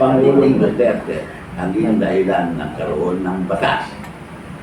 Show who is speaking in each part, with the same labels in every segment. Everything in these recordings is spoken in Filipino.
Speaker 1: Pangulong Duterte ang iyong dahilan nagkaroon ng batas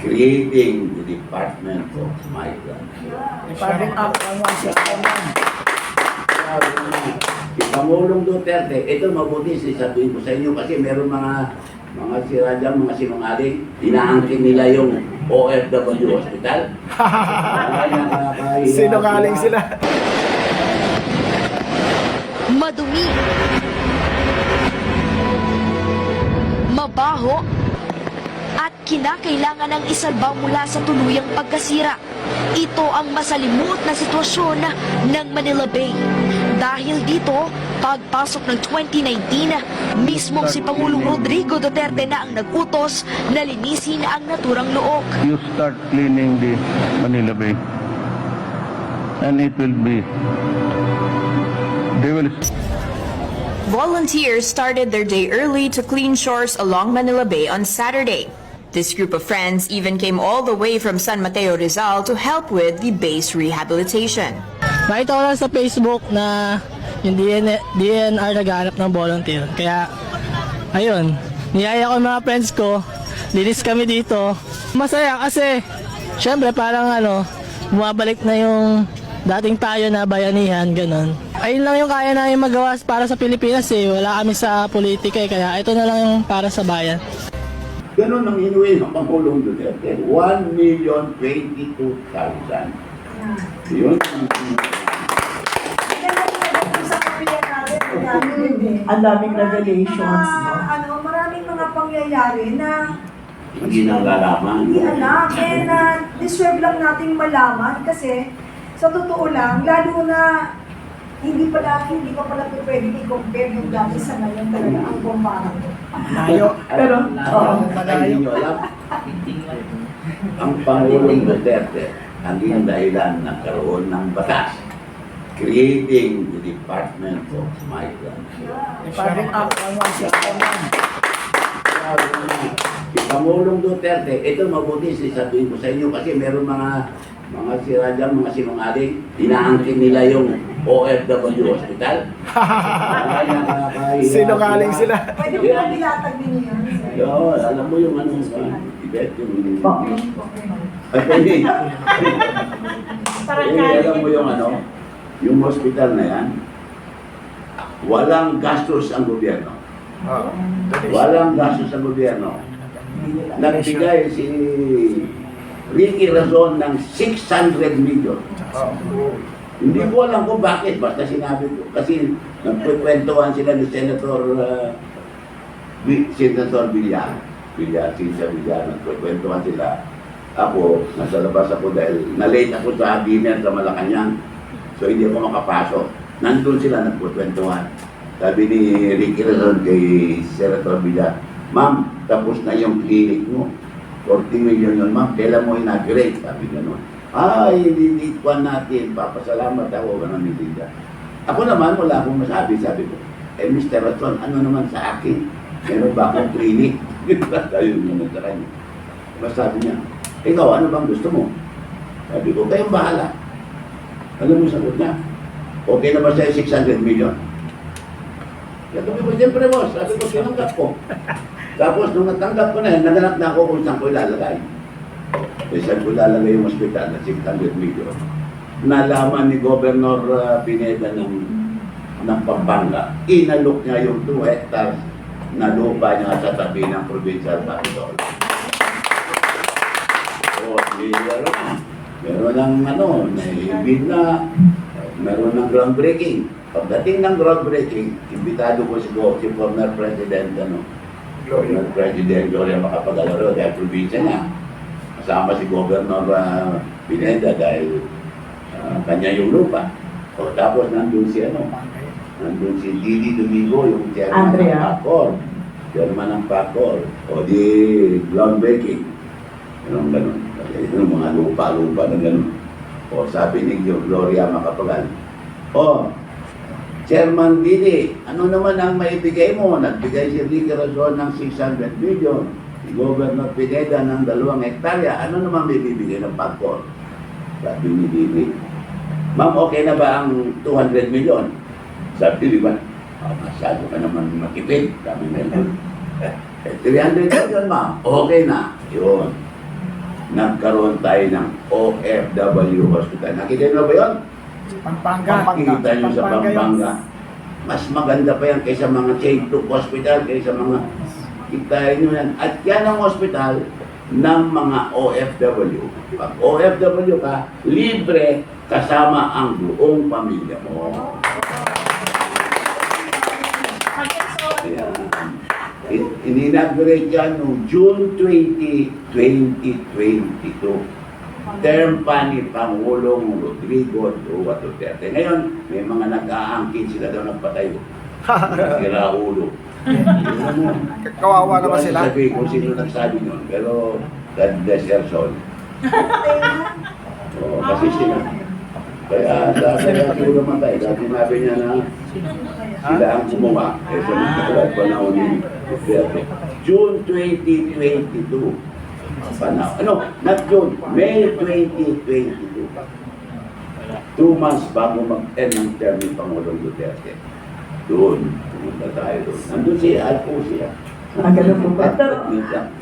Speaker 1: creating the Department of Migrants.
Speaker 2: Department of
Speaker 1: Si Pangulong Duterte, ito mabuti sabihin ko sa inyo kasi meron mga sira dyan, mga sinungaling, inaangkin nila yung OFW Hospital.
Speaker 2: Sinungaling sila.
Speaker 3: Madumi, mabaho, at kinakailangan ng isalba mula sa tuluyang pagkasira. Ito ang masalimuot na sitwasyon ng Manila Bay. Dahil dito, pagpasok ng 2019, mismong si Pangulong Rodrigo Duterte na ang nag-utos na linisin ang naturang luok.
Speaker 4: You start cleaning the Manila Bay and it will be
Speaker 5: Volunteers started their day early to clean shores along Manila Bay on Saturday. This group of friends even came all the way from San Mateo, Rizal to help with the bay's rehabilitation.
Speaker 6: Nakita ko lang sa Facebook na yung DNR naghahanap ng volunteer. Kaya, ayun, niyaya ko yung mga friends ko, linis kami dito. Masaya kasi, syempre parang bumabalik na yung dating tayo na bayanihan, ganun. Ayun lang yung kaya namin magawa para sa Pilipinas Wala kami sa politika kaya ito na lang yung para sa bayan.
Speaker 1: Ganun ang inuwi ng Pangulong Duterte. 1,022,000. Yun.
Speaker 2: Ang daming revelations, no?
Speaker 7: Maraming mga pangyayari na
Speaker 1: Hindi nang lalaman.
Speaker 7: hindi alam. Deserve lang nating malaman kasi sa totoo lang, lalo na hindi pa pala pwede i-compare yung dati sa ngayon talaga ang comparable.
Speaker 2: Malayo. Pero, oo,
Speaker 1: Ay,
Speaker 2: malayo.
Speaker 1: hindi nyo alam. Ang Pangulong Duterte ang iyong dahilan nagkaroon ng batas creating the Department of Migrants.
Speaker 2: Department of
Speaker 1: Si Pangulong Duterte, ito mabuti sabihin ko sa inyo kasi meron mga sira dyan, mga sinungaling, inaangkin nila yung OFW Hospital.
Speaker 2: Sinungaling sila.
Speaker 7: Pwede mo lang nilatag din yun.
Speaker 1: Yo, alam mo yung ibet yung...
Speaker 7: Okay.
Speaker 1: Alam mo yung yung hospital na yan, walang gastos ang gobyerno. Walang gastos ang gobyerno. Nagbigay si Ricky Razon ng 600 million. Hindi ko alam kung bakit, basta sinabi ko. Kasi nagkwentuhan sila ni Senator Villar. Nagkwentuhan sila. Ako, nasa labas ako dahil na-late ako sa dinner sa Malacanang. So hindi ako makapasok. Nandun sila nagkwentuhan. Sabi ni Ricky Razon kay Senator Villar, "Ma'am, tapos na yung clinic mo. 40 million yun, ma'am. Kailan mo inaugurate?" Sabi gano'n. Ay, hindi pa natin. Papasalamat ako. Ganun ni Linda. Ako naman, wala akong masabi. Sabi ko, Mr. Razon, ano naman sa akin? Meron ba akong clinic? Ayun naman sa kanya. Sabi niya, ikaw, ano bang gusto mo? Sabi ko, kayong bahala. Alam mo, sagot niya, okay na ba sa'yo 600 million? Sabi ko, siyempre boss. Sabi ko, sinanggap ko. Tapos, nung natanggap ko na yan, naganap na ako kung saan ko ilalagay. Saan ko ilalagay yung hospital na 600 million. Nalaman ni Governor Pineda ng Pampanga, inalok niya yung 2 hectares na lupa niya sa tabi ng provincial capital. O, meron ng na-ibig na, meron ng groundbreaking. Pagdating ng groundbreaking, imbitado ko si former President, former President Gloria Macapagal-Arroyo dahil probinsya niya. Kasama si Governor Pineda dahil kanya yung lupa. O tapos nandun si Didi Domingo, yung chairman ng PACOR. Chairman ng PACOR. O di groundbreaking. Ganun. Yung mga lupa na ganun. O sabi ni Gloria Macapagal, Chairman Didi, ano naman ang maibigay mo? Nagbigay si Ricky Razon ng 600 million. Si Governor Pineda ng 2 hektarya. Ano naman may bibigay ng PACOR? Sabi ni Didi, ma'am, okay na ba ang 200 million? Sabi, di ba? Masyado ka naman matipid. Kami ngayon. 300,000 ma'am. Okay na. Yun. Nagkaroon tayo ng OFW hospital. Nakita nyo ba yun?
Speaker 2: Pampanga.
Speaker 1: Makikita nyo sa Pampanga. Mas maganda pa yan kaysa mga chain to hospital, kaysa mga kita nyo yan. At yan ang hospital ng mga OFW. Pag OFW ka, libre kasama ang buong pamilya mo. In-inaugurate yan noong June 20, 2022. Term pa ni Pangulong Rodrigo Duterte. Ngayon, may mga nag-aangkin sila daw nagpatayo. Sira ulo.
Speaker 2: Kawawa naman sila.
Speaker 1: Sabi kung sino nagsabi yun. Pero, God bless their soul. Oo, kasi sila. Kaya kaya siguro matay. Dati sinabi niya na sila ang gumawa. Eh, sa mga panahon ni Duterte. June 2022. Not June, May 2022. 2 months bago mag-end ng term ni Pangulong Duterte. Doon, pumunta tayo doon. Nandun si Alpo siya.
Speaker 2: Ganun po ba? Pero,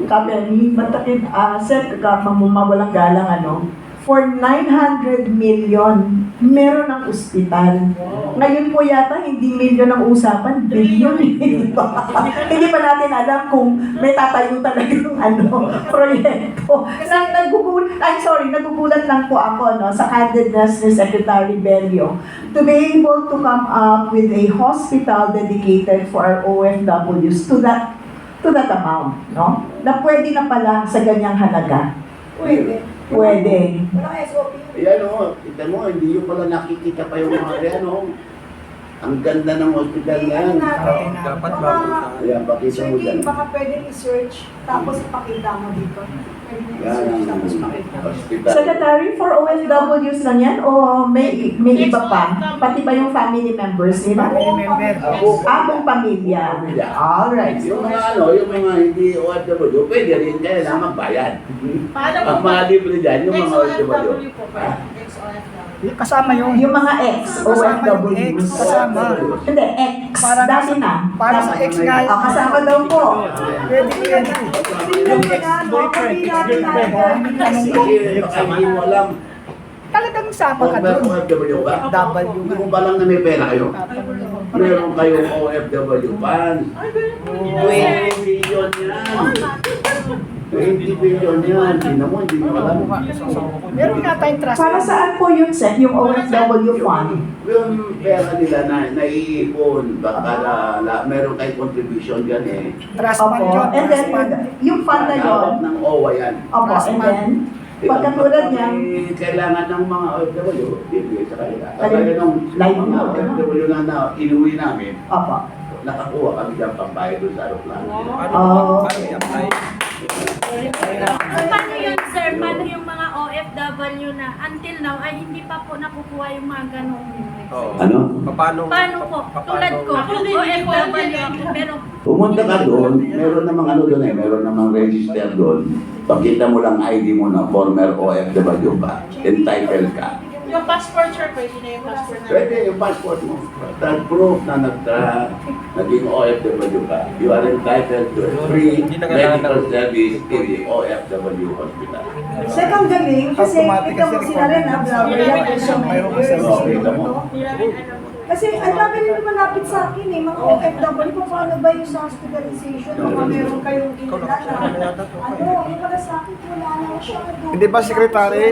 Speaker 2: kami, matakit, sir, mawalang galang, for 900 million, meron ng ospital. Ngayon po yata, hindi million ang usapan, billion. Hindi pa natin alam kung may tatayo talaga yung proyekto. Nagugulat lang po ako sa candidness ni Secretary Bello to be able to come up with a hospital dedicated for our OFWs to that amount, no? Na pwede na pala sa ganyang halaga.
Speaker 7: Pwede.
Speaker 2: Pwede.
Speaker 7: Walang SOP.
Speaker 1: Ayan kita mo, hindi yung pala nakikita pa yung mga yan Ang ganda ng hospital yan.
Speaker 2: Dapat ba?
Speaker 1: Ayan, pakita
Speaker 7: Sir
Speaker 1: mo
Speaker 7: King,
Speaker 1: dyan.
Speaker 7: baka pwede i-search tapos ipakita mo dito. Pwede mo
Speaker 1: Yan
Speaker 7: i-search
Speaker 1: ang
Speaker 7: tapos pakita mo.
Speaker 1: hospital.
Speaker 2: Secretary, for OFWs lang yan o may iba pa? Pati ba yung family members nila? Abong pamilya. Alright.
Speaker 1: Yung mga yung mga hindi OFW, pwede rin kaya lang magbayad. Ang mga libre dyan, yung mga OFW.
Speaker 2: Kasama yung mga ex-OFWs.
Speaker 8: Kasama.
Speaker 2: Hindi, ex. Dati na.
Speaker 8: Para sa ex nga.
Speaker 2: Kasama daw po.
Speaker 8: Pwede ko yan.
Speaker 7: Yung ex-boyfriend,
Speaker 1: Kasi baka hindi mo alam,
Speaker 8: Talagang sama ka doon.
Speaker 1: OFW ba?
Speaker 8: W.
Speaker 1: Hindi mo ba lang na may pera kayo? Meron kayong OFW funds. 20 billion yan. 20 billion yan. Hindi mo alam.
Speaker 8: Meron nga tayong trust.
Speaker 2: Para saan po yun, Seth, yung OFW fund?
Speaker 1: Yung pera nila na naiipon, baka meron kayong contribution yan eh.
Speaker 8: Trust fund
Speaker 2: Opo.
Speaker 8: yun.
Speaker 2: And then, yung fund na yun,
Speaker 1: Tawag ng OWA yan.
Speaker 2: opo, and then, pagkatulad niya,
Speaker 1: Kailangan ng mga OFW, bibigay sa kanila. Kaya
Speaker 2: Kanila-
Speaker 1: nung
Speaker 2: live
Speaker 1: mga
Speaker 2: mo,
Speaker 1: OFW na inuwi namin,
Speaker 2: opo.
Speaker 1: nakakuha kami dyan pambayad doon sa aeroplano.
Speaker 2: Oh,
Speaker 9: Paano yun, sir? Paano yung mga OFW na until now ay hindi pa po nakukuha yung mga ganong
Speaker 1: Ano?
Speaker 9: Paano po? Tulad ko, OFW ako, pero
Speaker 1: Pumunta ka doon, meron namang doon meron namang register doon. Pagkita mo lang ID mo na former OFW ka, entitled ka.
Speaker 9: yung passport, sir, pwede na yung passport.
Speaker 1: Pwede yung passport mo. Tag proof na naging OFW ka. You are entitled to a free medical service in the OFW hospital.
Speaker 7: Second galing, kasi ito mo sila rin, vlogger yan.
Speaker 1: Kita mo.
Speaker 7: Kasi ang dami rin malapit sa akin mga OFW, paano ba yung sa hospitalization? Baka meron kayong kilala. Yung pala sa akin, wala na siya.
Speaker 2: Hindi ba, Secretary?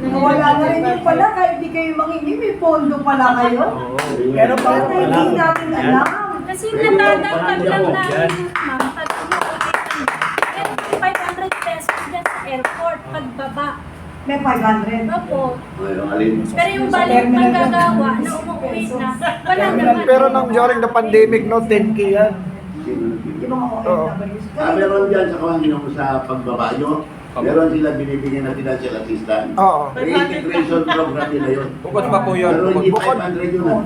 Speaker 7: Wala na rin yung pala, kahit di kayo mangingi, may pondo pala kayo.
Speaker 8: Pero pa,
Speaker 7: Kaya hindi natin alam.
Speaker 9: Kasi natatanggap lang namin, ma'am, pag umuwi kami, 500 pesos dyan sa airport, pagbaba.
Speaker 7: May 500.
Speaker 9: Opo.
Speaker 1: Ayun, alin.
Speaker 9: Pero yung balik manggagawa na umuwi na, wala naman.
Speaker 2: Pero nung during the pandemic, no, 10K yan.
Speaker 1: Sino naging?
Speaker 7: Yung mga OFW.
Speaker 1: Meron dyan sa kawangin sa pagbaba nyo, Meron sila binibigyan na financial assistance.
Speaker 8: Oo.
Speaker 1: Reintegration program nila yun.
Speaker 10: Bukod pa po yun.
Speaker 1: Pero hindi 500 yun.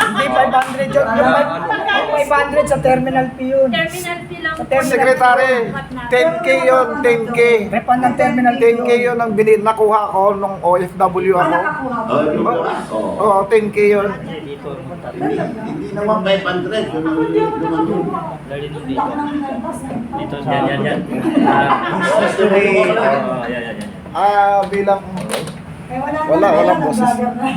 Speaker 8: Hindi 500 yun. Yung 500 sa terminal fee yun.
Speaker 9: Terminal fee lang po.
Speaker 11: Secretary, 10K yun, 10K.
Speaker 8: Refund ng terminal fee.
Speaker 11: 10K yun ang nakuha ko nung OFW ako.
Speaker 7: Nakakuha ko.
Speaker 1: Oh, yung ba? Oo.
Speaker 11: Oo, 10K yun.
Speaker 1: Hindi naman 500. Yun ang naman yun.
Speaker 11: Bilang
Speaker 7: Eh, wala
Speaker 11: Wala,
Speaker 7: na,
Speaker 11: walang boses.
Speaker 7: vlogger na.